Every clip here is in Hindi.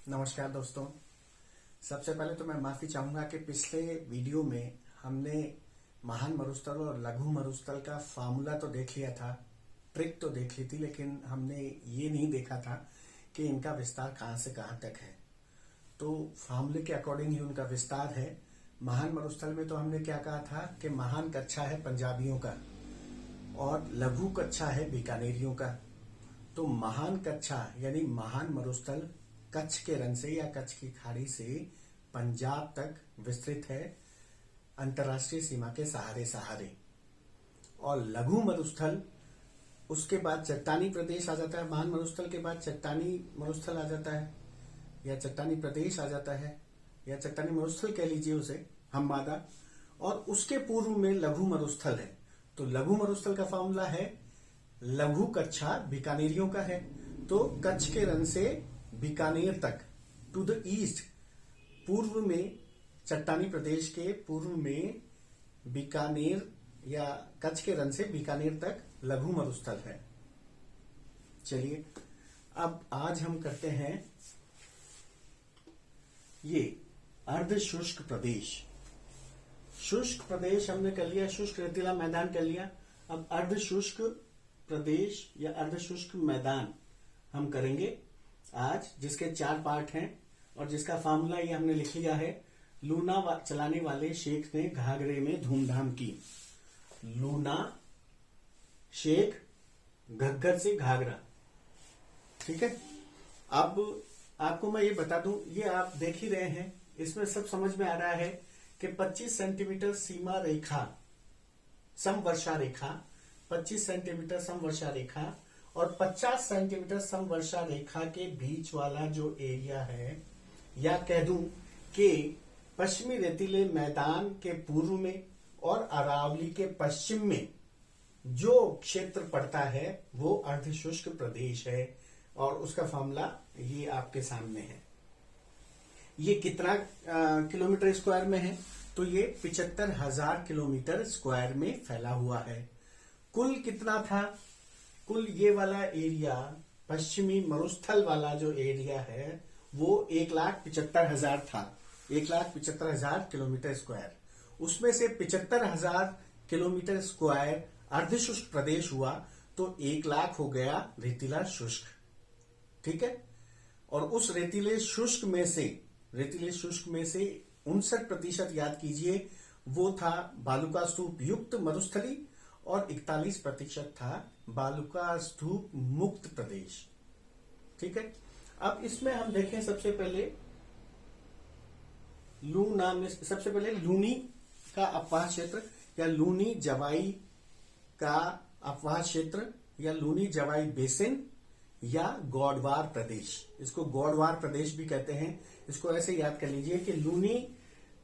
नमस्कार दोस्तों। सबसे पहले तो मैं माफी चाहूंगा कि पिछले वीडियो में हमने महान मरुस्थल और लघु मरुस्थल का फार्मूला तो देख लिया था, ट्रिक तो देख ली थी, लेकिन हमने ये नहीं देखा था कि इनका विस्तार कहां से कहां तक है। तो फार्मूले के अकॉर्डिंग ही उनका विस्तार है। महान मरुस्थल में तो हमने क्या कहा था कि महान कच्छा है पंजाबियों का और लघु कच्छा है बीकानेरियों का। तो महान कच्छा यानी महान मरुस्थल कच्छ के रन से या कच्छ की खाड़ी से पंजाब तक विस्तृत है, अंतर्राष्ट्रीय सीमा के सहारे सहारे। और लघु मरुस्थल उसके बाद चट्टानी प्रदेश आ जाता है। महान मरुस्थल के बाद चट्टानी मरुस्थल आ जाता है या चट्टानी प्रदेश आ जाता है या चट्टानी मरुस्थल कह लीजिए उसे, हममादा। और उसके पूर्व में लघु मरुस्थल है। तो लघु मरुस्थल का फॉर्मूला है लघु कच्छा बीकानेरियों का है। तो कच्छ के रन से बीकानेर तक, टू द ईस्ट, पूर्व में चट्टानी प्रदेश के पूर्व में बीकानेर या कच्छ के रन से बीकानेर तक लघु मरुस्थल है। चलिए अब आज हम करते हैं ये अर्ध शुष्क प्रदेश। शुष्क प्रदेश हमने कर लिया, शुष्क रेतीला मैदान कर लिया। अब अर्ध शुष्क प्रदेश या अर्ध शुष्क मैदान हम करेंगे आज, जिसके 4 पार्ट हैं और जिसका फार्मूला ये हमने लिख लिया है। लूना चलाने वाले शेख ने घाघरे में धूमधाम की। लूना शेख, घग्गर से घाघरा। ठीक है। अब आपको मैं ये बता दूं, ये आप देख ही रहे हैं, इसमें सब समझ में आ रहा है कि 25 सेंटीमीटर सीमा रेखा, समवर्षा रेखा, 25 सेंटीमीटर समवर्षा रेखा और 50 सेंटीमीटर समवर्षा रेखा के बीच वाला जो एरिया है, या कह दूं कि पश्चिमी रेतीले मैदान के पूर्व में और अरावली के पश्चिम में जो क्षेत्र पड़ता है वो अर्धशुष्क प्रदेश है। और उसका फॉर्मूला ये आपके सामने है। ये कितना किलोमीटर स्क्वायर में है? तो ये 75,000 किलोमीटर स्क्वायर में फैला हुआ है। कुल कितना था? कुल ये वाला एरिया, पश्चिमी मरुस्थल वाला जो एरिया है वो 1,75,000 था। 1,75,000 किलोमीटर स्क्वायर। उसमें से 75,000 किलोमीटर स्क्वायर अर्धशुष्क प्रदेश हुआ, तो 1,00,000 हो गया रेतीला शुष्क। ठीक है। और उस रेतीले शुष्क में से 59% याद कीजिए वो था बालुका स्तूप युक्त मरुस्थली और 41% था बालुका स्तूप मुक्त प्रदेश। ठीक है। अब इसमें हम देखें सबसे पहले लूनी का अपवाह क्षेत्र या लूनी जवाई का अपवाह क्षेत्र या लूनी जवाई बेसिन या गौडवार प्रदेश। इसको गौडवार प्रदेश भी कहते हैं। इसको ऐसे याद कर लीजिए कि लूनी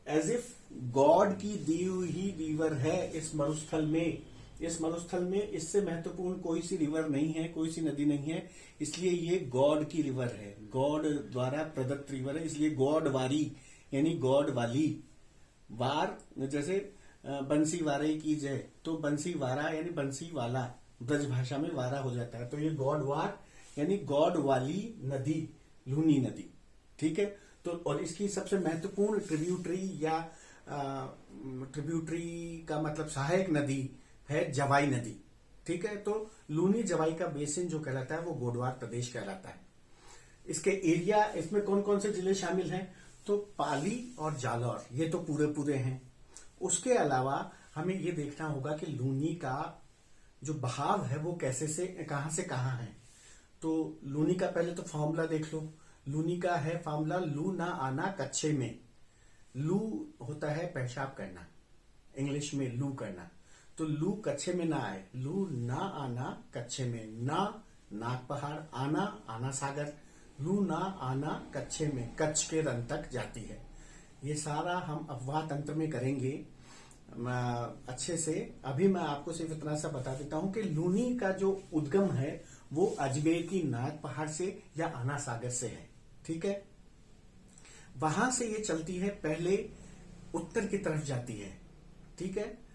एज इफ गॉड की दी हुई रिवर है इस मरुस्थल में। इस मरुस्थल में इससे महत्वपूर्ण कोई सी रिवर नहीं है, कोई सी नदी नहीं है, इसलिए ये गॉड की रिवर है, गॉड द्वारा प्रदत्त रिवर है। इसलिए गॉडवारी यानी गॉड वाली। वार जैसे बंसी वारे की जय, तो बंसी वारा यानी बंसी वाला, ब्रज भाषा में वारा हो जाता है। तो ये गॉडवार यानी गॉड वाली नदी, लूनी नदी। ठीक है। तो और इसकी सबसे महत्वपूर्ण ट्रिब्यूटरी या ट्रिब्यूटरी का मतलब सहायक नदी है जवाई नदी। ठीक है। तो लूनी जवाई का बेसिन जो कहलाता है वो गोडवार प्रदेश कहलाता है। इसके एरिया, इसमें कौन कौन से जिले शामिल हैं? तो पाली और जालौर, ये तो पूरे हैं। उसके अलावा हमें ये देखना होगा कि लूनी का जो बहाव है वो कैसे से कहां है। तो लूनी का पहले तो फॉर्मूला देख लो। लूनी का है फॉर्मूला लू ना आना कच्छे में। लू होता है पेशाब करना, इंग्लिश में लू करना। तो लू कच्छे में ना आए, लू ना आना कच्छे में। ना नाग पहाड़, आना सागर। लू ना आना कच्छे में, कच्छ के रन तक जाती है। ये सारा हम अपवाह तंत्र में करेंगे अच्छे से। अभी मैं आपको सिर्फ इतना सा बता देता हूं कि लूनी का जो उद्गम है वो अजमेर की नाग पहाड़ से या आना सागर से है। ठीक है। वहां से ये चलती है, पहले उत्तर की तरफ जाती है। ठीक है।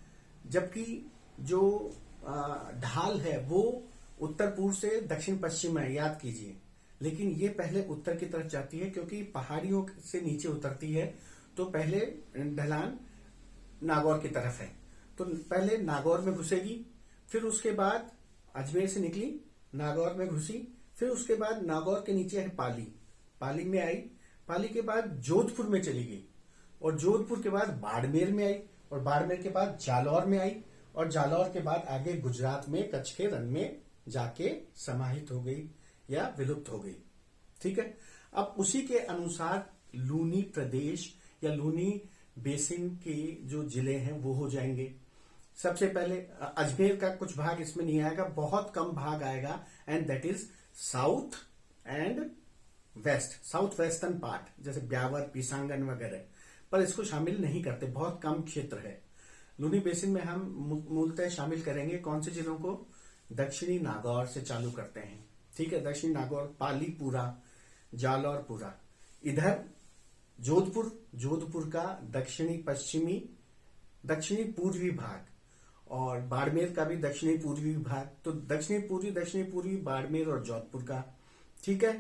जबकि जो ढाल है वो उत्तर पूर्व से दक्षिण पश्चिम है, याद कीजिए। लेकिन ये पहले उत्तर की तरफ जाती है क्योंकि पहाड़ियों से नीचे उतरती है। तो पहले ढलान नागौर की तरफ है, तो पहले नागौर में घुसेगी, फिर उसके बाद अजमेर से निकली, नागौर में घुसी, फिर उसके बाद नागौर के नीचे है पाली, पाली में आई, पाली के बाद जोधपुर में चली गई, और जोधपुर के बाद बाड़मेर में आई, और बाड़मेर के बाद जालौर में आई, और जालौर के बाद आगे गुजरात में कच्छ के रण में जाके समाहित हो गई या विलुप्त हो गई। ठीक है। अब उसी के अनुसार लूनी प्रदेश या लूनी बेसिन के जो जिले हैं वो हो जाएंगे। सबसे पहले अजमेर का कुछ भाग इसमें नहीं आएगा, बहुत कम भाग आएगा, and that is south and west, south western part, जैसे ब्यावर, पीसांगन वगैरह, पर इसको शामिल नहीं करते, बहुत कम क्षेत्र है। लूनी बेसिन में हम मूलतः शामिल करेंगे कौन से जिलों को? दक्षिणी नागौर से चालू करते हैं। ठीक है, दक्षिणी नागौर, पाली पूरा, जालौर पूरा, इधर जोधपुर, जोधपुर का दक्षिणी पश्चिमी, दक्षिणी पूर्वी भाग, और बाड़मेर का भी दक्षिणी पूर्वी भाग। तो दक्षिणी पूर्वी बाड़मेर और जोधपुर का। ठीक है,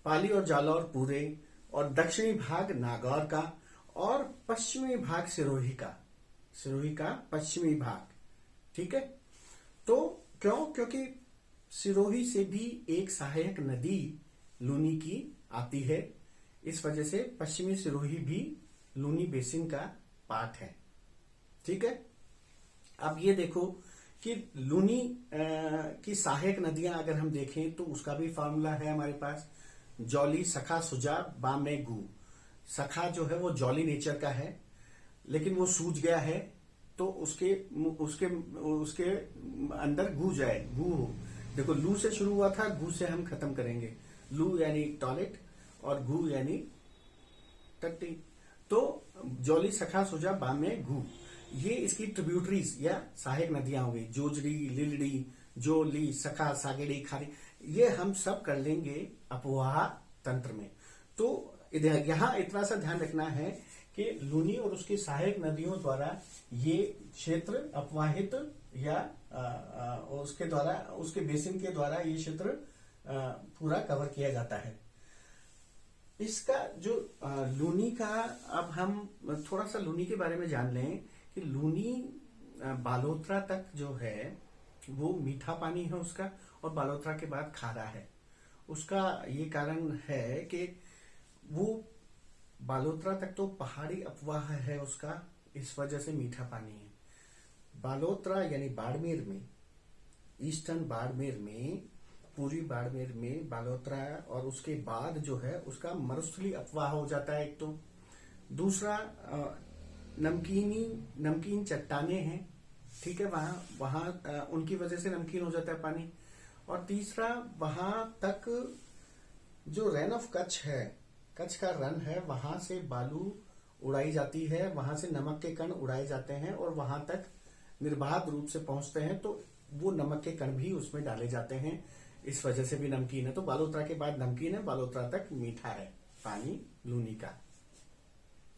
पाली और जालौर पूरे, और दक्षिणी भाग नागौर का, और पश्चिमी भाग सिरोही का, सिरोही का पश्चिमी भाग। ठीक है। तो क्यों? क्योंकि सिरोही से भी एक सहायक नदी लूनी की आती है, इस वजह से पश्चिमी सिरोही भी लूनी बेसिन का पार्ट है। ठीक है। अब ये देखो कि लूनी की सहायक नदियां अगर हम देखें तो उसका भी फॉर्मूला है हमारे पास, जौली, सखा, सुजा, बामे, गू। सखा जो है वो जौली नेचर का है, लेकिन वो सूज गया है, तो उसके उसके उसके अंदर गू जाए, गू हो। देखो, लू से शुरू हुआ था, गू से हम खत्म करेंगे। लू यानी टॉयलेट और गू यानी टट्टी। तो जौली, सखा, सुजा, बामे, गू, ये इसकी ट्रिब्यूटरीज या सहायक नदियां हो गई। जोजड़ी, लिलड़ी, जोली, सखा, सागेड़ी, खारी, ये हम सब कर लेंगे अपवाह तंत्र में। तो यहां इतना सा ध्यान रखना है कि लूनी और उसकी सहायक नदियों द्वारा ये क्षेत्र अपवाहित या उसके द्वारा, उसके बेसिन के द्वारा ये क्षेत्र पूरा कवर किया जाता है। इसका जो लूनी का, अब हम थोड़ा सा लूनी के बारे में जान लें कि लूनी बालोतरा तक जो है वो मीठा पानी है उसका, और बालोतरा के बाद खारा है। उसका ये कारण है कि वो बालोतरा तक तो पहाड़ी अपवाह है उसका, इस वजह से मीठा पानी है। बालोतरा यानी बाड़मेर में, ईस्टर्न बाड़मेर में, पूर्वी बाड़मेर में बालोतरा, और उसके बाद जो है उसका मरुस्थली अपवाह हो जाता है एक तो। दूसरा नमकीन चट्टाने हैं। ठीक है, वहां उनकी वजह से नमकीन हो जाता है पानी। और तीसरा, वहां तक जो रन ऑफ कच्छ है, कच्छ का रन है, वहां से बालू उड़ाई जाती है, वहां से नमक के कण उड़ाए जाते हैं और वहां तक निर्बाध रूप से पहुंचते हैं, तो वो नमक के कण भी उसमें डाले जाते हैं, इस वजह से भी नमकीन है। तो बालोतरा के बाद नमकीन है, बालोतरा तक मीठा है पानी लूनी का।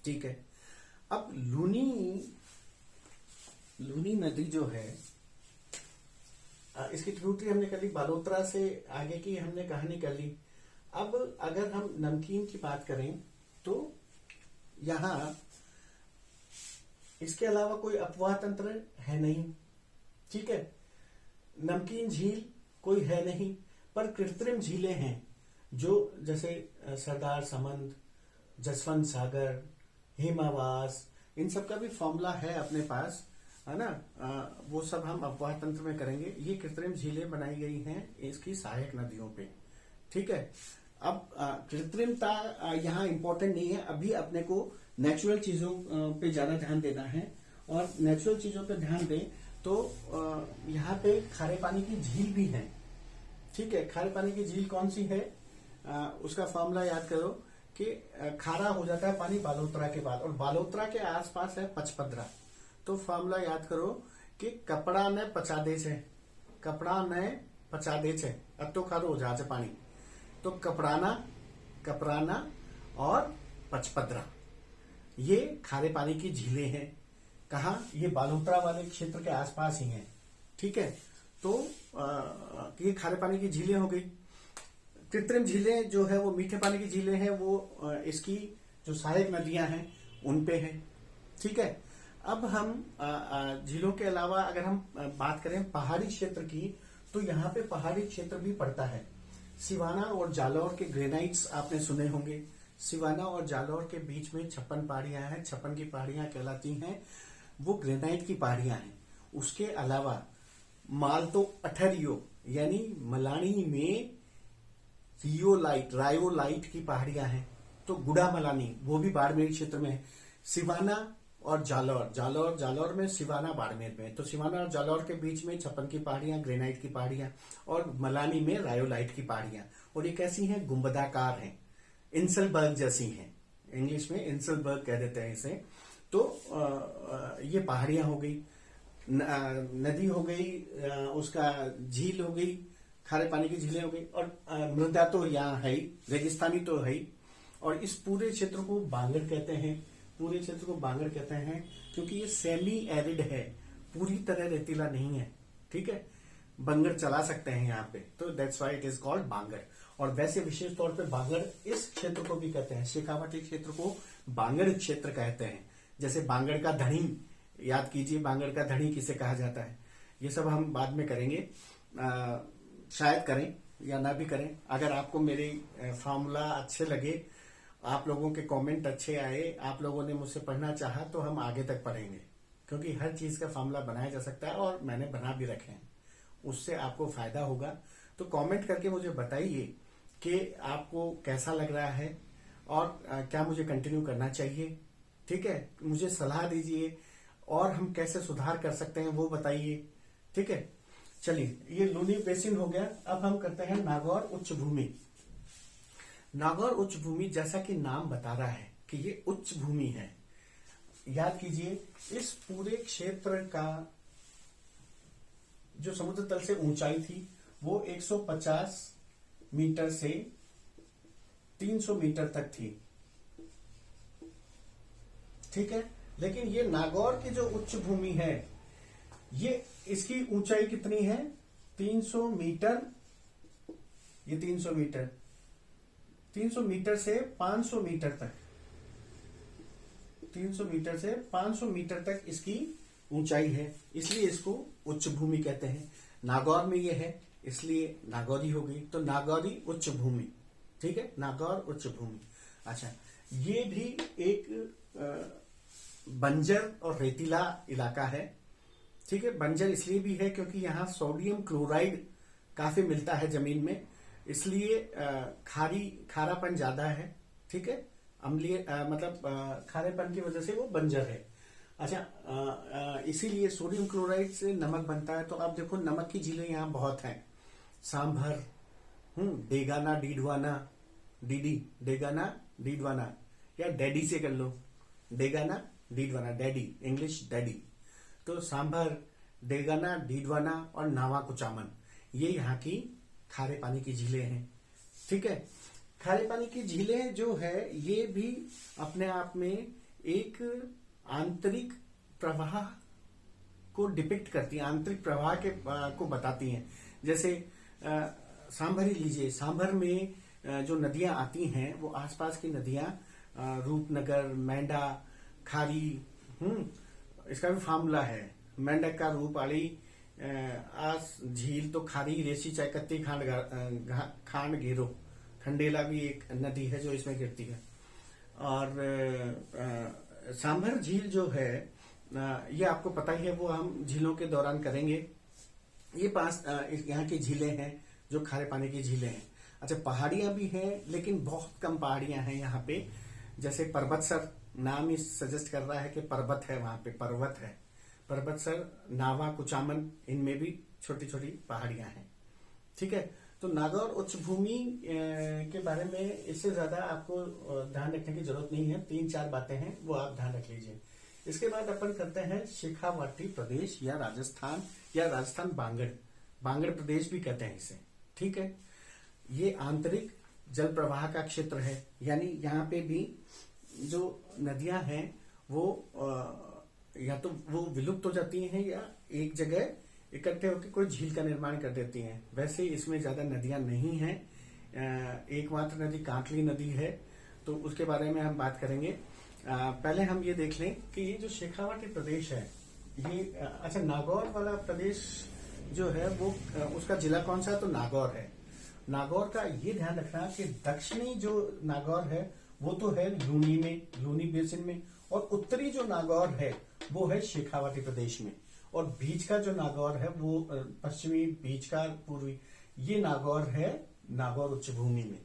ठीक है। अब लूनी नदी जो है, इसकी ट्रिब्यूटरी हमने कर ली, बालोतरा से आगे की हमने कहानी कर ली। अब अगर हम नमकीन की बात करें तो यहां इसके अलावा कोई अपवाह तंत्र है नहीं। ठीक है, नमकीन झील कोई है नहीं, पर कृत्रिम झीलें हैं, जो जैसे सरदार समंद, जसवंत सागर, हेमावास, इन सब का भी फॉर्मूला है अपने पास, है ना। वो सब हम अपवाह तंत्र में करेंगे। ये कृत्रिम झीलें बनाई गई हैं इसकी सहायक नदियों पे। ठीक है। अब कृत्रिमता यहाँ इंपॉर्टेंट नहीं है, अभी अपने को नेचुरल चीजों पे ज्यादा ध्यान देना है। और नेचुरल चीजों पे ध्यान दें तो यहाँ पे खारे पानी की झील भी है। ठीक है, खारे पानी की झील कौन सी है? उसका फॉर्मूला याद करो कि खारा हो जाता है पानी बालोतरा के बाद, और बालोतरा के आसपास है पचपदरा। तो फॉर्मूला याद करो कि कपड़ा ने 50 છે, कपड़ा ने 50 છે, अतो खारो हो जाए पानी। तो कपराना और पचपदरा, ये खारे पानी की झीलें हैं। कहा? ये बालोतरा वाले क्षेत्र के आसपास ही हैं। ठीक है, तो ये खारे पानी की झीलें हो गई। कृत्रिम झीलें जो है वो मीठे पानी की झीलें हैं, वो इसकी जो सहायक नदियां हैं उन पे है। ठीक है। अब हम झीलों के अलावा अगर हम बात करें पहाड़ी क्षेत्र की, तो यहाँ पे पहाड़ी क्षेत्र भी पड़ता है। सिवाना और जालौर के ग्रेनाइट्स आपने सुने होंगे। सिवाना और जालौर के बीच में 56 पहाड़ियां हैं। 56 की पहाड़ियां कहलाती हैं, वो ग्रेनाइट की पहाड़ियां हैं। उसके अलावा माल्तो अठरियो यानी मलानी में रियोलाइट रायोलाइट की पहाड़ियां हैं। तो गुड़ा मलानी वो भी बाड़मेर क्षेत्र में है। सिवाना और जालौर में, सिवाना बाड़मेर में। तो सिवाना और जालौर के बीच में 56 की पहाड़ियां, ग्रेनाइट की पहाड़ियां, और मलानी में रायोलाइट की पहाड़ियां। और ये कैसी हैं? गुंबदाकार हैं, इंसलबर्ग जैसी हैं। इंग्लिश में इंसलबर्ग कह देते हैं इसे। तो ये पहाड़ियां हो गई, नदी हो गई, उसका झील हो गई, खारे पानी की झीलें हो गई, और मृदा तो यहाँ है ही, रेगिस्तानी तो है ही। और इस पूरे क्षेत्र को बांगर कहते हैं। पूरे क्षेत्र को बांगर कहते हैं क्योंकि ये सेमी एरिड है, पूरी तरह रेतीला नहीं है। ठीक है, बंगर चला सकते हैं यहाँ पे, तो that's why it is called Bangar. और वैसे विशेष तौर पे बांगर इस क्षेत्र को भी कहते हैं, शेखावाटी क्षेत्र को बांगर क्षेत्र कहते हैं। जैसे बांगर का धनी, याद कीजिए बांगर का धनी किसे कहा जाता है। ये सब हम बाद में करेंगे, शायद करें या ना भी करें। अगर आपको मेरे फॉर्मूला अच्छे लगे, आप लोगों के कमेंट अच्छे आए, आप लोगों ने मुझसे पढ़ना चाहा, तो हम आगे तक पढ़ेंगे, क्योंकि हर चीज का फॉर्मूला बनाया जा सकता है और मैंने बना भी रखे हैं, उससे आपको फायदा होगा। तो कमेंट करके मुझे बताइए कि आपको कैसा लग रहा है और क्या मुझे कंटिन्यू करना चाहिए। ठीक है, मुझे सलाह दीजिए और हम कैसे सुधार कर सकते हैं वो बताइए। ठीक है, चलिए, ये लूनी बेसिन हो गया। अब हम करते हैं नागौर उच्च भूमि। नागौर उच्च भूमि, जैसा कि नाम बता रहा है कि ये उच्च भूमि है। याद कीजिए, इस पूरे क्षेत्र का जो समुद्र तल से ऊंचाई थी वो 150 मीटर से 300 मीटर तक थी। ठीक है, लेकिन ये नागौर की जो उच्च भूमि है, ये इसकी ऊंचाई कितनी है? 300 मीटर। ये 300 मीटर, 300 मीटर से 500 मीटर तक, 300 मीटर से 500 मीटर तक इसकी ऊंचाई है, इसलिए इसको उच्च भूमि कहते हैं। नागौर में ये है, इसलिए नागौरी हो गई। तो नागौरी उच्च भूमि। ठीक है, नागौर उच्च भूमि। अच्छा, ये भी एक बंजर और रेतीला इलाका है। ठीक है, बंजर इसलिए भी है क्योंकि यहाँ सोडियम क्लोराइड काफी मिलता है जमीन में, इसलिए खारापन ज्यादा है। ठीक है, अम्लीय मतलब खारेपन की वजह से वो बंजर है। अच्छा, इसीलिए सोडियम क्लोराइड से नमक बनता है। तो आप देखो, नमक की झीलें यहाँ बहुत हैं। सांभर, डेगाना डीडवाना, डेगाना डीडवाना, या डैडी से कर लो, Degana Didwana, daddy, English daddy. तो सांभर, डेगाना डीडवाना और नावा कुचामन, ये यहाँ की खारे पानी की झीलें हैं। ठीक है, खारे पानी की झीलें जो है ये भी अपने आप में एक आंतरिक प्रवाह को डिपिक्ट करती है, आंतरिक प्रवाह के को बताती हैं। जैसे सांभर ही लीजिए, सांभर में जो नदियां आती हैं वो आसपास की नदियां, रूपनगर, मैंडा, खारी, इसका भी फार्मूला है। मेंढक का रूपाली, आस झील तो खारी, रेसी, चायकत्ती, खांड घेरो, खंडेला भी एक नदी है जो इसमें गिरती है। और सांभर झील जो है, ये आपको पता ही है, वो हम झीलों के दौरान करेंगे। ये पास यहाँ की झीलें हैं जो खारे पानी की झीलें हैं। अच्छा, पहाड़ियां भी हैं, लेकिन बहुत कम पहाड़ियां हैं यहाँ पे। जैसे पर्वतसर, नाम ही सजेस्ट कर रहा है कि पर्वत है, वहां पे पर्वत है। पर्वतसर, नावा कुचामन, इनमें भी छोटी छोटी पहाड़ियां हैं। ठीक है, तो नागौर उच्च भूमि के बारे में इससे ज्यादा आपको ध्यान रखने की जरूरत नहीं है। 3-4 बातें हैं, वो आप ध्यान रख लीजिए। इसके बाद अपन करते हैं शेखावाटी प्रदेश या राजस्थान बांगड़ प्रदेश भी कहते हैं इसे। ठीक है, ये आंतरिक जल प्रवाह का क्षेत्र है, यानी यहाँ पे भी जो नदियां हैं वो या तो वो विलुप्त हो जाती हैं या एक जगह इकट्ठे होकर कोई झील का निर्माण कर देती हैं। वैसे इसमें ज्यादा नदियां नहीं हैं, एकमात्र नदी कांटली नदी है, तो उसके बारे में हम बात करेंगे। पहले हम ये देख लें कि ये जो शेखावाटी प्रदेश है, ये अच्छा नागौर वाला प्रदेश जो है वो उसका जिला कौन सा है, तो नागौर है। नागौर का ये ध्यान रखना कि दक्षिणी जो नागौर है वो तो है लूनी में, लूनी बेसिन में, और उत्तरी जो नागौर है वो है शेखावाटी प्रदेश में, और बीच का जो नागौर है वो पश्चिमी, बीच का पूर्वी, ये नागौर है नागौर उच्च भूमि में।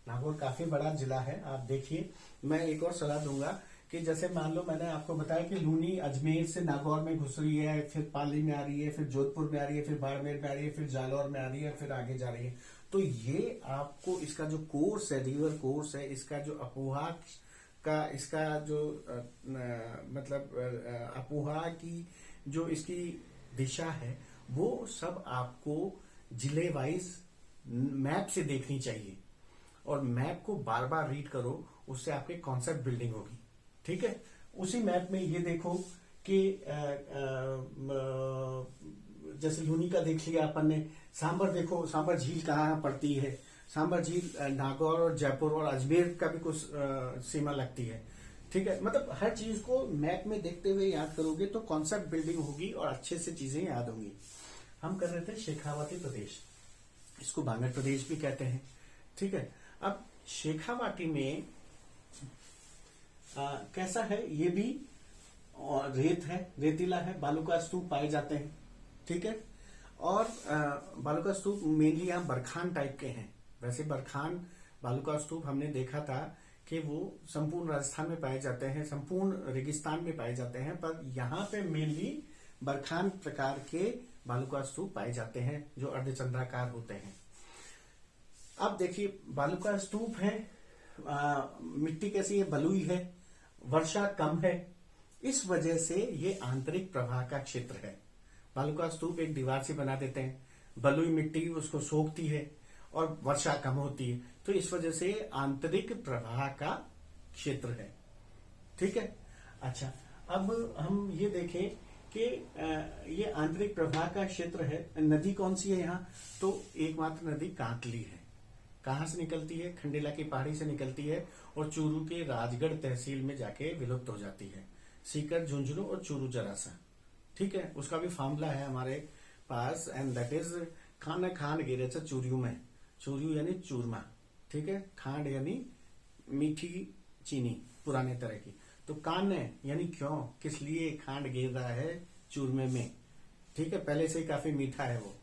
नागौर काफी बड़ा जिला है। आप देखिए, मैं एक और सलाह दूंगा कि जैसे मान लो मैंने आपको बताया कि लूनी अजमेर से नागौर में घुस रही है, फिर पाली में आ रही है, फिर जोधपुर में आ रही है, फिर बाड़मेर में आ रही है, फिर जालौर में आ रही है, फिर आगे जा रही है। तो ये आपको इसका जो कोर्स है, रिवर कोर्स है, इसका जो अपोहा का, इसका जो मतलब अपोहा की जो इसकी दिशा है, वो सब आपको जिले वाइज मैप से देखनी चाहिए, और मैप को बार बार रीड करो, उससे आपके कॉन्सेप्ट बिल्डिंग होगी। ठीक है, उसी मैप में ये देखो कि जैसे लूनी का देख लिया अपन ने, सांबर देखो, सांबर झील कहाँ पड़ती है, सांबर झील नागौर और जयपुर और अजमेर का भी कुछ सीमा लगती है। ठीक है, मतलब हर चीज को मैप में देखते हुए याद करोगे तो कॉन्सेप्ट बिल्डिंग होगी और अच्छे से चीजें याद होंगी। हम कर रहे थे शेखावाटी प्रदेश, इसको बांगड़ प्रदेश भी कहते हैं। ठीक है, अब शेखावाटी में कैसा है, ये भी रेत है, रेतीला है, बालू का स्तूप पाए जाते हैं। ठीक है, और बालू का स्तूप मेनली यहाँ बरखान टाइप के हैं। वैसे बरखान बालू का स्तूप हमने देखा था कि वो संपूर्ण राजस्थान में पाए जाते हैं, संपूर्ण रेगिस्तान में पाए जाते हैं, पर यहाँ पे मेनली बरखान प्रकार के बालू का स्तूप पाए जाते हैं जो अर्धचंद्राकार होते हैं। अब देखिए, बालू का स्तूप है, मिट्टी कैसी है, बलुई है, वर्षा कम है, इस वजह से ये आंतरिक प्रवाह का क्षेत्र है। बालू का स्तूप एक दीवार से बना देते हैं, बलुई मिट्टी उसको सोखती है और वर्षा कम होती है, तो इस वजह से आंतरिक प्रवाह का क्षेत्र है। ठीक है, अच्छा, अब हम ये देखें कि ये आंतरिक प्रवाह का क्षेत्र है। नदी कौन सी है यहाँ, तो एकमात्र नदी कांटली है। कहां से निकलती है, खंडेला की पहाड़ी से निकलती है और चूरू के राजगढ़ तहसील में जाके विलुप्त हो जाती है। सीकर, झुंझुनू और चूरू जरासा। ठीक है, उसका भी फार्मूला है हमारे पास, एंड दैट इज खान खांड गिरे चूरियू में, चूरियू यानी चूरमा। ठीक है, खांड यानी मीठी चीनी पुराने तरह की, तो कान यानी क्यों, किस लिए खांड गिर रहा है चूरमे में। ठीक है, पहले से ही काफी मीठा है वो।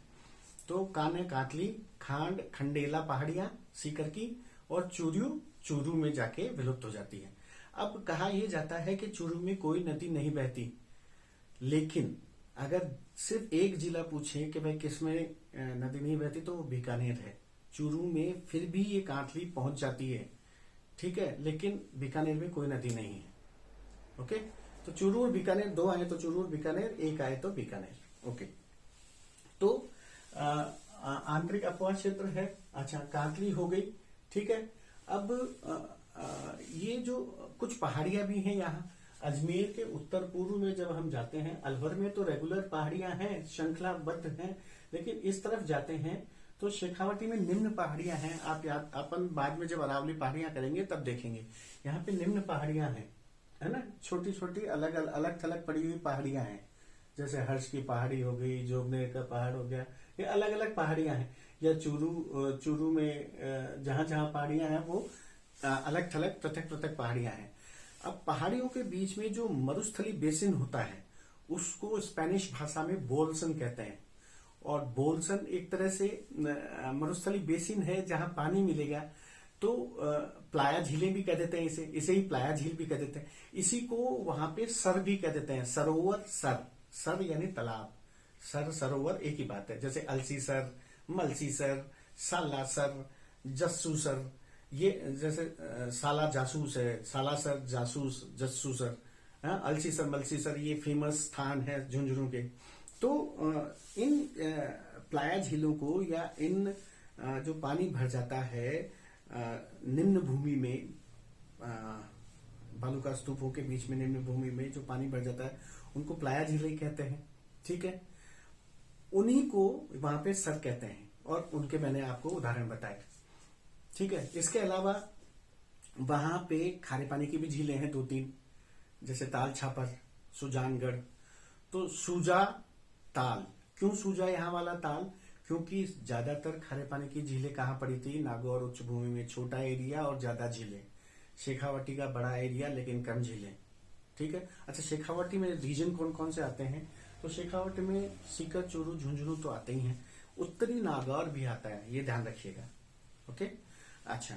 तो कान काटली, खांड खंडेला पहाड़ियां सीकर की, और चूरू, चूरू में जाके विलुप्त हो जाती है। अब कहा यह जाता है कि चूरू में कोई नदी नहीं बहती, लेकिन अगर सिर्फ एक जिला पूछे कि भाई किसमें नदी नहीं बहती, तो वो बीकानेर है। चूरू में फिर भी ये कांटली पहुंच जाती है। ठीक है, लेकिन बीकानेर में कोई नदी नहीं है। ओके, तो चूरू और बीकानेर, दो आए तो चूरू और बीकानेर, एक आए तो बीकानेर। ओके, तो आंतरिक अपवाह क्षेत्र है। अच्छा, कांटली हो गई। ठीक है, अब ये जो कुछ पहाड़ियां भी हैं यहाँ अजमेर के उत्तर पूर्व में, जब हम जाते हैं, अलवर में तो रेगुलर पहाड़ियां हैं, श्रृंखलाबद्ध हैं, लेकिन इस तरफ जाते हैं तो शेखावाटी में निम्न पहाड़ियां हैं। आप याद, अपन बाद में जब अरावली पहाड़ियां करेंगे तब देखेंगे, यहाँ पे निम्न पहाड़ियां हैं, है ना, छोटी छोटी अलग अलग थलग पड़ी हुई पहाड़ियां हैं, जैसे हर्ष की पहाड़ी हो गई, जोगनेर का पहाड़ हो गया, ये अलग अलग पहाड़ियां हैं। या चूरू में जहां जहां पहाड़ियां हैं वो अलग थलग पृथक पृथक पहाड़ियां हैं। अब पहाड़ियों के बीच में जो मरुस्थली बेसिन होता है उसको स्पेनिश भाषा में बोल्सन कहते हैं, और बोल्सन एक तरह से मरुस्थली बेसिन है जहां पानी मिलेगा, तो प्लाया झीलें भी कह देते हैं, इसे ही प्लाया झील भी कह देते हैं। इसी को वहां पे सर भी कह देते हैं, सरोवर, सर यानी तालाब, सर सरोवर एक ही बात है। जैसे अलसीसर, मलसीसर, सालासर, जस्सूसर, ये जैसे साला जासूस है, सालासर जासूस, जस्सूसर, अलसीसर, मलसीसर, ये फेमस स्थान है झुंझुनू के। तो इन प्लाया झीलों को, या इन जो पानी भर जाता है निम्न भूमि में, बालू का स्तूपों के बीच में निम्न भूमि में जो पानी भर जाता है उनको प्लाया झीलें कहते हैं। ठीक है, उन्हीं को वहां पे सर कहते हैं, और उनके मैंने आपको उदाहरण बताए। ठीक है। इसके अलावा वहां पे खारे पानी की भी झीलें हैं 2-3, जैसे ताल छापर, सुजानगढ़। तो सूजा ताल, क्यों सूजा यहाँ वाला ताल? क्योंकि ज्यादातर खारे पानी की झीलें कहाँ पड़ी थी? नागौर उच्च भूमि में छोटा एरिया और ज्यादा झीलें। शेखावाटी का बड़ा एरिया लेकिन कम झीलें। ठीक है। अच्छा, शेखावाटी में रीजन कौन कौन से आते हैं? तो शेखावाटी में सीकर, चूरू, झुंझुनू तो आते ही हैं, उत्तरी नागौर भी आता है, ये ध्यान रखिएगा। ओके। अच्छा,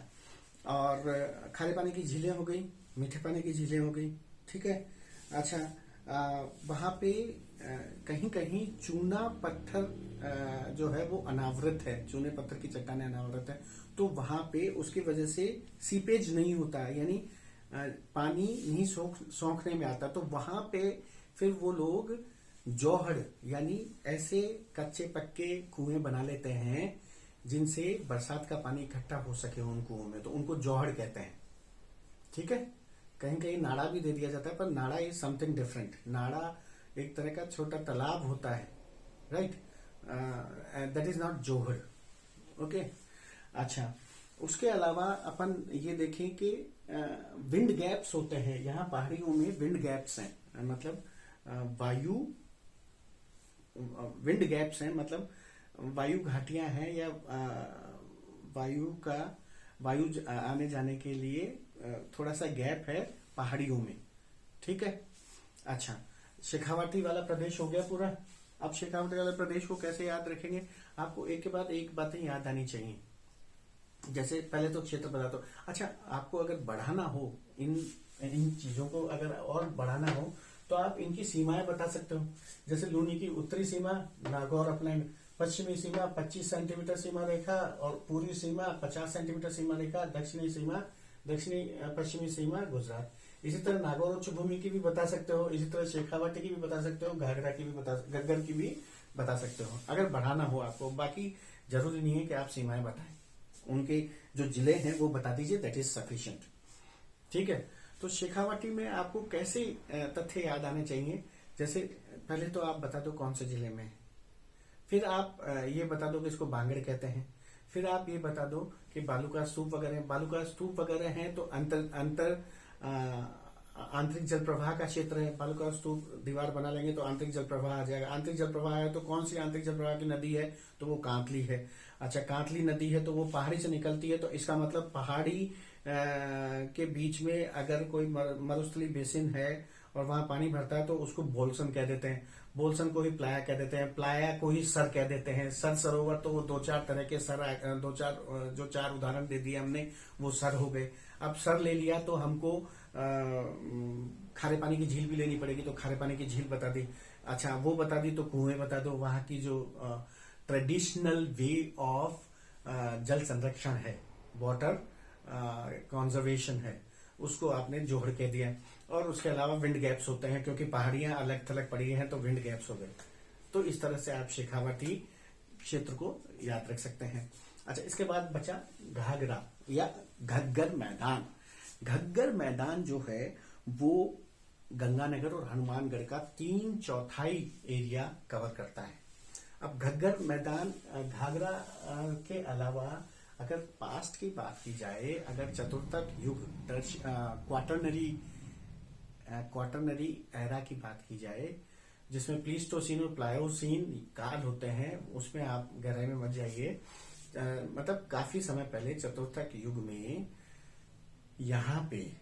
और खारे पानी की झीलें हो गई, मीठे पानी की झीलें हो गई। ठीक है। अच्छा, वहां पे कहीं कहीं चूना पत्थर जो है वो अनावृत है, चूने पत्थर की चट्टानें अनावृत है, तो वहां पे उसकी वजह से सीपेज नहीं होता है, यानी पानी नहीं सोखने में आता। तो वहां पे फिर वो लोग जौहड़ यानी ऐसे कच्चे पक्के कुएं बना लेते हैं जिनसे बरसात का पानी इकट्ठा हो सके उन कुओं में, तो उनको जौहड़ कहते हैं। ठीक है। कहीं कहीं नाड़ा भी दे दिया जाता है, पर नाड़ा इज समथिंग डिफरेंट। नाड़ा एक तरह का छोटा तालाब होता है, राइट, दैट इज नॉट जौहड़। ओके। अच्छा, उसके अलावा अपन ये देखें कि विंड गैप्स होते हैं यहाँ पहाड़ियों में, विंड गैप्स हैं, मतलब वायु विंड गैप्स हैं, मतलब वायु घाटियां हैं, या वायु आने जाने के लिए थोड़ा सा गैप है पहाड़ियों में। ठीक है। अच्छा, शेखावाटी वाला प्रदेश हो गया पूरा। अब शेखावाटी वाले प्रदेश को कैसे याद रखेंगे? आपको एक के बाद एक बातें याद आनी चाहिए। जैसे पहले तो क्षेत्र बता दो। अच्छा, आपको अगर बढ़ाना हो इन चीजों को, अगर और बढ़ाना हो तो आप इनकी सीमाएं बता सकते हो। जैसे लूनी की उत्तरी सीमा नागौर अपलैंड, पश्चिमी सीमा 25 सेंटीमीटर सीमा रेखा और पूर्वी सीमा 50 सेंटीमीटर सीमा रेखा, दक्षिणी पश्चिमी सीमा गुजरात। इसी तरह नागौर उच्च भूमि की भी बता सकते हो, इसी तरह शेखावाटी की भी बता सकते हो, घाघरा की भी गग्गर की भी बता सकते हो, अगर बढ़ाना हो आपको। बाकी जरूरी नहीं है कि आप सीमाएं बताएं, उनके जो जिले हैं वो बता दीजिए, दैट इज सफिशिएंट। ठीक है। तो शेखावाटी में आपको कैसे तथ्य याद आने चाहिए? जैसे पहले तो आप बता दो कौन से जिले में है, फिर आप ये बता दो कि इसको बांगड़ कहते हैं, फिर आप ये बता दो कि बालूका स्तूप वगैरह हैं, तो अंतर आंतरिक जल प्रवाह का क्षेत्र है। बालूका स्तूप दीवार बना लेंगे तो आंतरिक जल प्रवाह आ जाएगा। आंतरिक जल प्रवाह है तो कौन सी आंतरिक जल प्रवाह की नदी है? तो वो कांतली है। अच्छा, कांतली नदी है तो वो पहाड़ी से निकलती है, तो इसका मतलब पहाड़ी के बीच में अगर कोई मरुस्थली बेसिन है और वहां पानी भरता है तो उसको बोलसन कह देते हैं, बोलसन को ही प्लाया कह देते हैं, प्लाया को ही सर कह देते हैं। सर सरोवर तो वो 2-4 तरह के सर, जो 4 उदाहरण दे दिए हमने वो सर हो गए। अब सर ले लिया तो हमको खारे पानी की झील भी लेनी पड़ेगी, तो खारे पानी की झील बता दी। अच्छा, वो बता दी तो कुएं बता दो। वहां की जो ट्रेडिशनल वे ऑफ जल संरक्षण है, वाटर कंजर्वेशन है, उसको आपने जोड़ कह दिया। और उसके अलावा विंड गैप्स होते हैं, क्योंकि पहाड़ियां अलग थलग पड़ी हैं तो विंड गैप्स हो गए। तो इस तरह से आप शेखावाटी क्षेत्र को याद रख सकते हैं। अच्छा, इसके बाद बचा घाघरा या घग्गर मैदान। घग्गर मैदान जो है वो गंगानगर और हनुमानगढ़ का 3/4 एरिया कवर करता है। अब घग्गर मैदान घाघरा के अलावा अगर पास्ट की बात की जाए, अगर चतुर्थक युग क्वाटरनरी एरा की बात की जाए, जिसमें प्लीस्टोसीन और प्लायोसीन काल होते हैं, उसमें आप गहराई में मत जाइए। मतलब काफी समय पहले चतुर्थक युग में यहाँ पे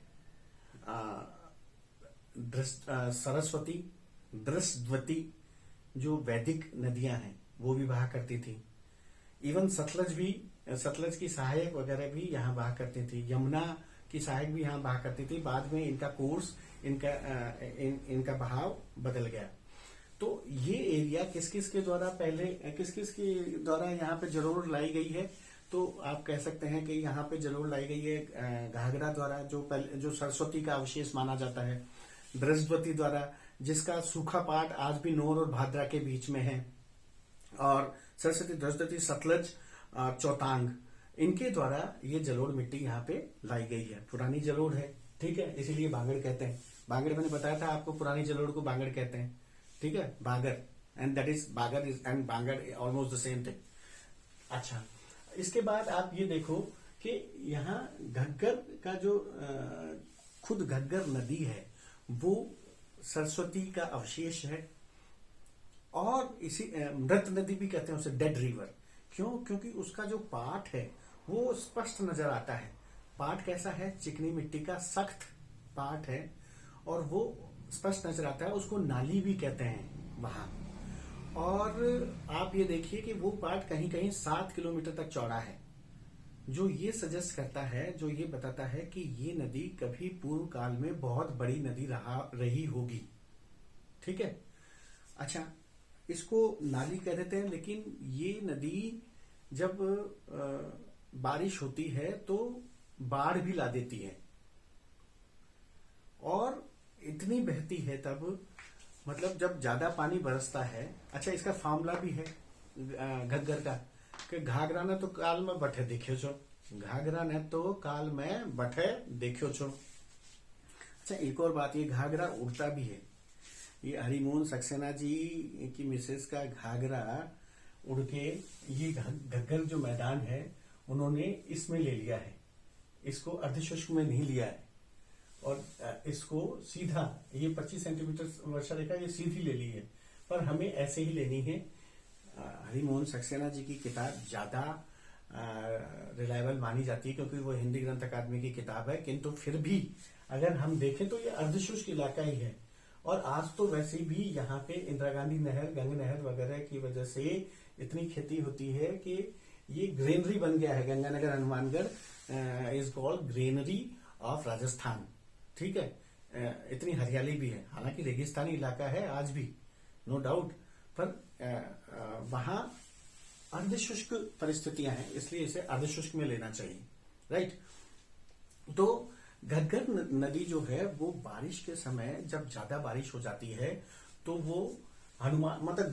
सरस्वती, दृष्टवती जो वैदिक नदियां हैं वो भी बहा करती थी। इवन सतलज की सहायक वगैरह भी यहाँ बहा करती थी। यमुना की सहायक भी यहाँ बहा करती थी। बाद में इनका कोर्स, इनका बहाव बदल गया। तो ये एरिया किस किस के द्वारा यहाँ पे जरूर लाई गई है? तो आप कह सकते हैं कि यहाँ पे जरूर लाई गई है घाघरा द्वारा, जो सरस्वती का अवशेष माना जाता है, बृहस्पति द्वारा, जिसका सूखा पाट आज भी नोर और भाद्रा के बीच में है, और सरस्वती, बृहस्पति, सतलज, चौतांग, इनके द्वारा ये जलोढ़ मिट्टी यहाँ पे लाई गई है। पुरानी जलोढ़ है, ठीक है, इसीलिए बांगड़ कहते हैं। बांगड़ मैंने बताया था आपको, पुरानी जलोढ़ को बांगड़ कहते हैं। ठीक है, Bagar, and that is Bagar and Bangar almost the same thing. अच्छा, इसके बाद आप ये देखो कि यहाँ घग्गर का जो खुद घग्गर नदी है वो सरस्वती का अवशेष है, और इसी मृत नदी भी कहते हैं उसे, डेड रिवर। क्यों? क्योंकि उसका जो पाट है वो स्पष्ट नजर आता है। पाट कैसा है? चिकनी मिट्टी का सख्त पाट है और वो स्पष्ट नजर आता है, उसको नाली भी कहते हैं वहां। और आप ये देखिए कि वो पाट कहीं कहीं 7 किलोमीटर तक चौड़ा है, जो ये सजेस्ट करता है, जो ये बताता है कि ये नदी कभी पूर्व काल में बहुत बड़ी नदी रही होगी। ठीक है। अच्छा, इसको नाली कह देते हैं, लेकिन ये नदी जब बारिश होती है तो बाढ़ भी ला देती है, और इतनी बहती है तब, मतलब जब ज्यादा पानी बरसता है। अच्छा, इसका फार्मूला भी है घग्गर का कि घाघरा ने तो काल में बठे देखियो छो, घाघरा ने तो काल में बठे देखियो छो। अच्छा, एक और बात, ये घाघरा उड़ता भी है। ये हरिमोहन सक्सेना जी की मिसेस का घाघरा उड़ के ये घग्गर जो मैदान है उन्होंने इसमें ले लिया है, इसको अर्धशुष्क में नहीं लिया है, और इसको सीधा ये 25 सेंटीमीटर वर्षा रेखा ये सीधी ले ली है, पर हमें ऐसे ही लेनी है। हरिमोहन सक्सेना जी की किताब ज्यादा रिलायबल मानी जाती है क्योंकि वो हिंदी ग्रंथ अकादमी की किताब है, किंतु फिर भी अगर हम देखें तो ये अर्धशुष्क इलाका ही है। और आज तो वैसे भी यहाँ पे इंदिरा गांधी नहर, गंग नहर वगैरह की वजह से इतनी खेती होती है कि ये ग्रेनरी बन गया है। Ganganagar Hanumangarh is called granary of Rajasthan. ठीक है, इतनी हरियाली भी है, हालांकि रेगिस्तानी इलाका है आज भी, नो डाउट, पर वहां अर्धशुष्क परिस्थितियां हैं, इसलिए इसे अर्धशुष्क में लेना चाहिए। राइट। तो घग्गर नदी जो है वो बारिश के समय जब ज्यादा बारिश हो जाती है तो वो हनुमान मतलब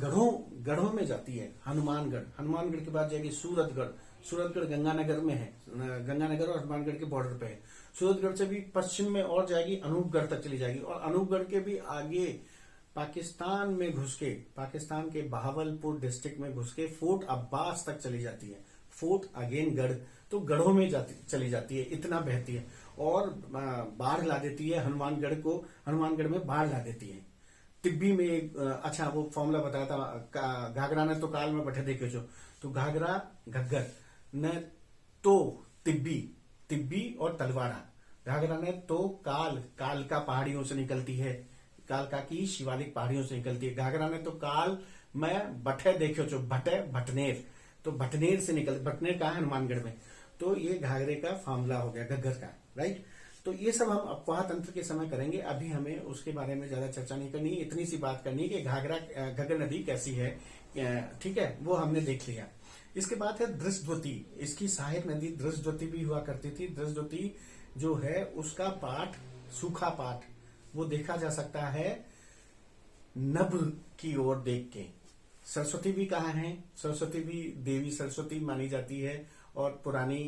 गढ़ों में जाती है। हनुमानगढ़ के बाद जाएगी सूरतगढ़ गंगानगर में है, गंगानगर और हनुमानगढ़ के बॉर्डर पे है। सूरतगढ़ से भी पश्चिम में और जाएगी, अनूपगढ़ तक चली जाएगी, और अनूपगढ़ के भी आगे पाकिस्तान में घुस के, पाकिस्तान के बहावलपुर डिस्ट्रिक्ट में घुस के फोर्ट अब्बास तक चली जाती है। फोर्ट अगेन गढ़, तो गढ़ों में चली जाती है, इतना बहती है, और बाढ़ ला देती है हनुमानगढ़ में बाढ़ ला देती है। तिब्बी में एक अच्छा वो फॉर्मूला बताया था, घाघरा ने तो काल में बैठे देखे जो, तो घाघरा घग्गर ने तो तिब्बी और तलवाड़ा, घाघरा ने तो काल का पहाड़ियों से निकलती है, कालका की शिवालिक पहाड़ियों से निकलती है। घाघरा ने तो काल में बठे देखो जो, भटनेर, तो भटनेर से भटनेर कहा हनुमानगढ़ में, तो ये घाघरे का फार्मूला हो गया घग्गर का। राइट। तो ये सब हम अफवाह तंत्र के समय करेंगे, अभी हमें उसके बारे में ज्यादा चर्चा नहीं करनी, इतनी सी बात करनी है कि घग्गर नदी कैसी है। ठीक है, वो हमने देख लिया। इसके बाद है दृष्टद्वती, इसकी सहायक नदी दृष्टद्वती भी हुआ करती थी। दृष्टद्वती जो है उसका पाठ, सूखा पाठ, वो देखा जा सकता है नभ की ओर देख के। सरस्वती भी कहाँ है? सरस्वती भी देवी सरस्वती मानी जाती है और पुरानी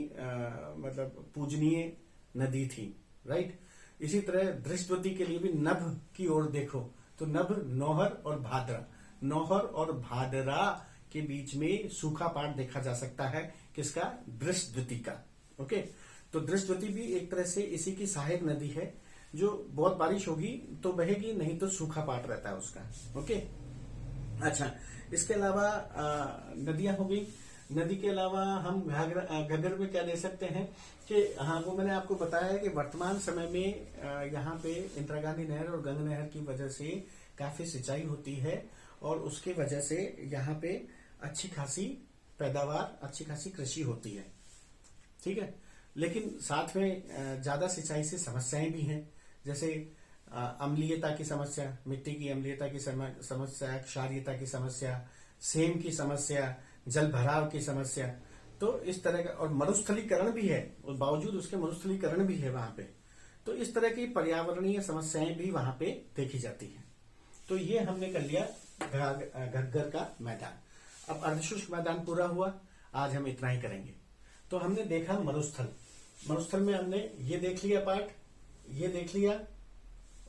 मतलब पूजनीय नदी थी। राइट। इसी तरह दृष्टवती के लिए भी नभ की ओर देखो, तो नभ नौहर और भादरा के बीच में सूखा पाठ देखा जा सकता है, किसका? दृष्टवती का। ओके, तो दृष्टवती भी एक तरह से इसी की सहायक नदी है, जो बहुत बारिश होगी तो बहेगी, नहीं तो सूखा पाठ रहता है उसका। ओके। अच्छा, इसके अलावा नदियां हो गई। नदी के अलावा हम घग्गर में क्या दे सकते हैं कि हाँ, वो मैंने आपको बताया कि वर्तमान समय में यहाँ पे इंदिरा गांधी नहर और गंग नहर की वजह से काफी सिंचाई होती है, और उसके वजह से यहाँ पे अच्छी खासी पैदावार, अच्छी खासी कृषि होती है। ठीक है, लेकिन साथ में ज्यादा सिंचाई से समस्याएं भी हैं, जैसे अम्लीयता की समस्या, मिट्टी की अम्लीयता की समस्या, क्षारीयता की समस्या, सेम की समस्या, जल भराव की समस्या, तो इस तरह का, और मरुस्थलीकरण भी है, और बावजूद उसके मरुस्थलीकरण भी है वहां पे, तो इस तरह की पर्यावरणीय समस्याएं भी वहां पे देखी जाती हैं। तो ये हमने कर लिया घग्गर का मैदान। अब अर्धशुष्क मैदान पूरा हुआ, आज हम इतना ही करेंगे। तो हमने देखा मरुस्थल में हमने ये देख लिया पार्ट, ये देख लिया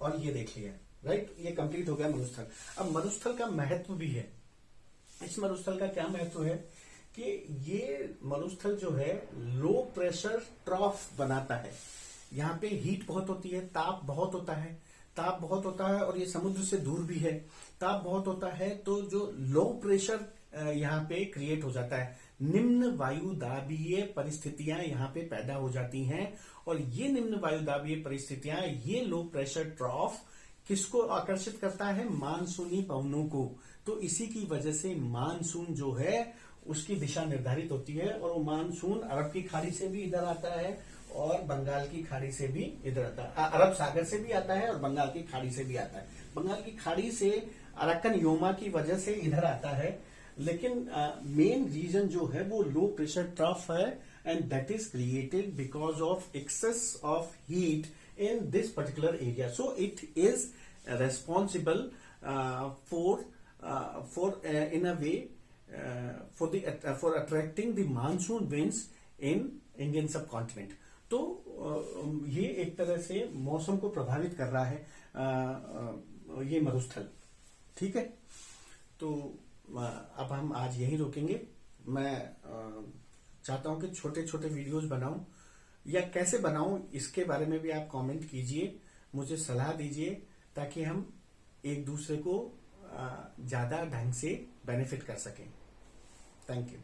और ये देख लिया। राइट, ये कंप्लीट हो गया मरुस्थल। अब मरुस्थल का महत्व भी है। इस मरुस्थल का क्या महत्व है कि ये मरुस्थल जो है लो प्रेशर ट्रॉफ बनाता है। यहाँ पे हीट बहुत होती है, ताप बहुत होता है, ताप बहुत होता है और ये समुद्र से दूर भी है, ताप बहुत होता है, तो जो लो प्रेशर यहाँ पे क्रिएट हो जाता है, निम्न वायुदाबीय परिस्थितियां यहाँ पे पैदा हो जाती हैं। और ये निम्न वायुदाबीय परिस्थितियां, ये लो प्रेशर ट्रॉफ किसको आकर्षित करता है? मानसूनी पवनों को। तो इसी की वजह से मानसून जो है उसकी दिशा निर्धारित होती है, और वो मानसून अरब की खाड़ी से भी इधर आता है और बंगाल की खाड़ी से भी इधर आता है, अरब सागर से भी आता है और बंगाल की खाड़ी से भी आता है। बंगाल की खाड़ी से अरक्कन योमा की वजह से इधर आता है, लेकिन मेन रीजन जो है वो लो प्रेशर ट्रफ है, and that is created because of excess of heat in this particular area. So it is responsible for in a way for attracting the monsoon winds in Indian subcontinent. तो ये एक तरह से मौसम को प्रभावित कर रहा है ये मरुस्थल। ठीक है, तो अब हम आज यहीं रोकेंगे। मैं चाहता हूं कि छोटे छोटे वीडियोस बनाऊं, या कैसे बनाऊं इसके बारे में भी आप कमेंट कीजिए, मुझे सलाह दीजिए, ताकि हम एक दूसरे को ज्यादा ढंग से बेनिफिट कर सकें। Thank you.